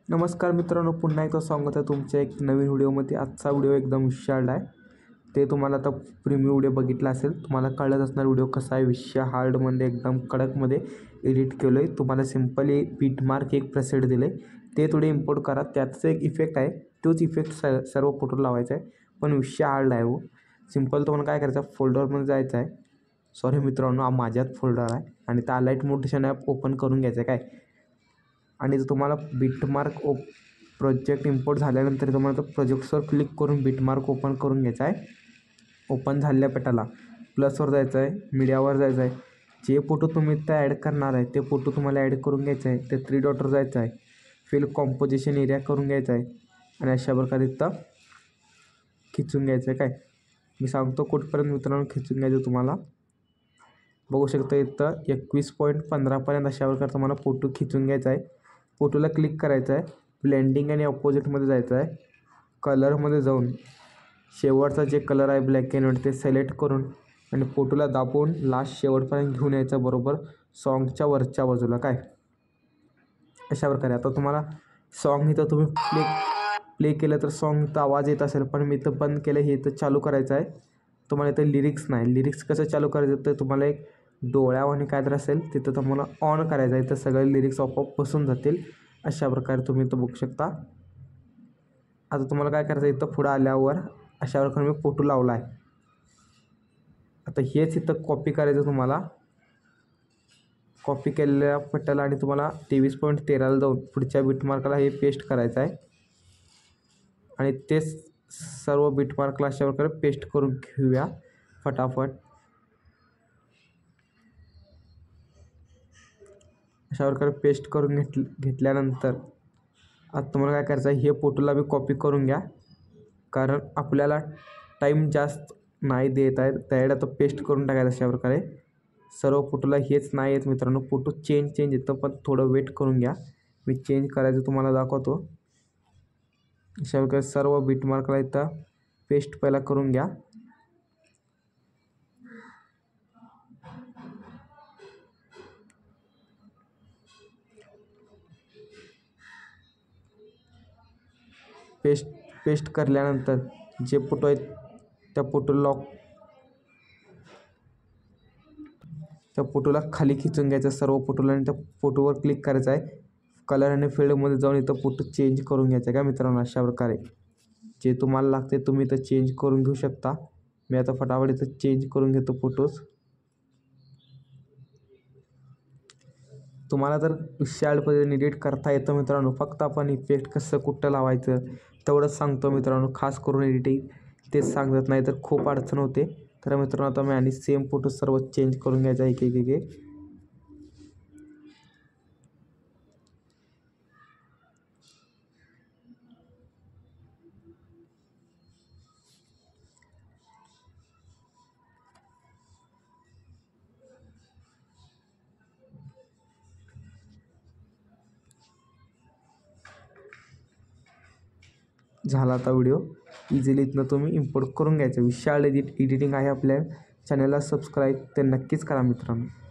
नमस्कार मित्रांनो, पुन्हा एकदा स्वागत आहे तुमच्या एक नवीन व्हिडिओमध्ये। आजचा व्हिडिओ एकदम विशाल आहे। ते तुम्हाला आता प्रीमियम व्हिडिओ बघितला असेल, तुम्हाला कळत असणार व्हिडिओ कसा आहे। विषय हार्डमध्ये एकदम कडकमध्ये एडिट केलं आहे। तुम्हाला सिम्पली बीटमार्क एक प्रेसेट दिले, ते थोडे इम्पोर्ट करा। त्याचं एक इफेक्ट आहे, तोच इफेक्ट सर्व फोटो लावायचा आहे, पण विषय हार्ड आहे हो। सिम्पल तुम्हाला काय करायचं, फोल्डरमध्ये जायचं आहे। सॉरी मित्रांनो, हा माझ्याच फोल्डर आहे आणि त्या लाईट मोटिवेशन ॲप ओपन करून घ्यायचं आहे काय। आणि तुम्हाला बीटमार्क प्रोजेक्ट इम्पोर्ट झाल्यानंतर तुम्हाला प्रोजेक्ट्सवर क्लिक करून बीटमार्क ओपन करून घ्यायचा आहे। ओपन झालेल्या पेटाला प्लसवर जायचं आहे, मीडियावर जायचं आहे। जे फोटो तुम्ही इथं ॲड करणार आहे ते फोटो तुम्हाला ॲड करून घ्यायचं आहे। ते 3 डॉटवर जायचं आहे, फिल कॉम्पोजिशन एरिया करून घ्यायचा आहे आणि अशा प्रकारे इथं खिचून घ्यायचं आहे काय। मी सांगतो कुठपर्यंत मित्रांनो खिचून घ्यायचं तुम्हाला बघू शकता। इथं 21.15 पर्यंत अशा प्रकारे तुम्हाला फोटो खिचून घ्यायचा आहे। फोटोला क्लिक करायचं आहे, ब्लेंडिंग आणि अपोजिटमध्ये जायचं आहे। कलरमध्ये जाऊन शेवटचा जे कलर आहे ब्लॅक अँड व्हाईट ते सिलेक्ट करून आणि फोटोला दाबून लास्ट शेवटपर्यंत घेऊन यायचं, बरोबर सॉन्गच्या वरच्या बाजूला काय। अशा प्रकारे आता तुम्हाला सॉन्ग इथं तुम्ही प्ले केलं तर सॉन्गचा आवाज येत असेल, पण मी इथं बंद केलं, हे इथं चालू करायचं आहे। तुम्हाला इथं लिरिक्स नाही, लिरिक्स कसं चालू करायचं तर तुम्हाला एक डोळ्यावानी काय तर असेल तिथं तुम्हाला ऑन करायचं आहे, तर सगळे लिरिक्स आपोआप बसून जातील। अशा प्रकारे तुम्ही इथं बघू शकता। आता तुम्हाला काय करायचं, इथं पुढं आल्यावर अशा प्रकारे मी फोटो लावला आहे। आता हेच इथं कॉपी करायचं तुम्हाला, कॉपी केलेल्या पट्ट्याला आणि तुम्हाला 23.13ला जाऊन पुढच्या बीटमार्कला हे पेस्ट करायचं आहे आणि तेच सर्व बीटमार्कला अशा प्रकारे पेस्ट करून घेऊया फटाफट। अशा प्रकारे पेस्ट करून घेतल्यानंतर आता तुम्हाला काय करायचं आहे, हे फोटोला बी कॉपी करून घ्या, कारण आपल्याला टाईम जास्त नाही देत आहे। त्याकडे आता पेस्ट करून टाकायचं अशा प्रकारे सर्व फोटोला। हेच नाही येत मित्रांनो, फोटो चेंज येतं, पण थोडं वेट करून घ्या, मी चेंज करायचं तुम्हाला दाखवतो। अशा प्रकारे सर्व बीटमार्कला इथं पेस्ट पहिला करून घ्या। पेस्ट करल्यानंतर जे फोटो आहेत त्या फोटोला खाली खिचून घ्यायचं सर्व फोटोला आणि त्या फोटोवर क्लिक करायचं आहे। कलर आणि फिल्डमध्ये जाऊन इथं फोटो चेंज करून घ्यायचा का मित्रांनो। अशा प्रकारे जे तुम्हाला लागते तुम्ही इथं चेंज करून घेऊ शकता। मी आता फटाफट इथं चेंज करून घेतो फोटोज। तुम्हाला जर विशाल पद्धतीने एडिट करता येतं मित्रांनो, फक्त आपण इफेक्ट कसं कुठं लावायचं तेवढंच सांगतो मित्रांनो। खास करून एडिटिंग तेच सांगत नाही तर खूप अडचण होते। तर मित्रांनो आता मी आणि सेम फोटो सर्व चेंज करून घ्यायचा एक एक। झाला आता व्हिडिओ, इझिली इथनं तुम्ही इम्पोर्ट करून घ्यायचं। विशाल एडिटिंग आहे आपल्या चॅनलला सबस्क्राईब ते नक्कीच करा मित्रांनो।